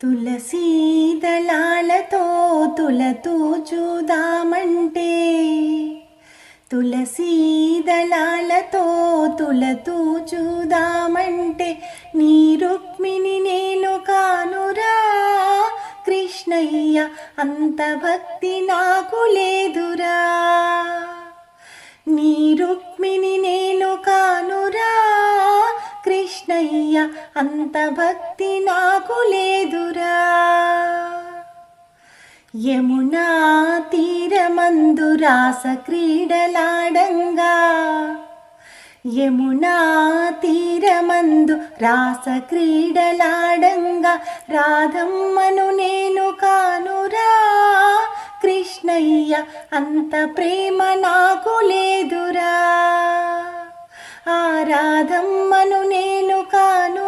తులసీ దళాలతో తులతూచుదామంటే తులసీ దళాలతో తులతూచుదామంటే నీ రుక్మిణి నేను కానురా కృష్ణయ్య అంత భక్తి నాకు లేదురా నీ రుక్మిణి నేను కానురా కృష్ణయ్య అంత భక్తి నాకు లేదురా యమునా తీరమందు రాస క్రీడలాడంగా యమునా తీరమందు రాస క్రీడలాడంగా రాధమ్మను నేను కానురా కృష్ణయ్య అంత ప్రేమ నాకు లేదురా ఆ రాధమ్మను నేను కాను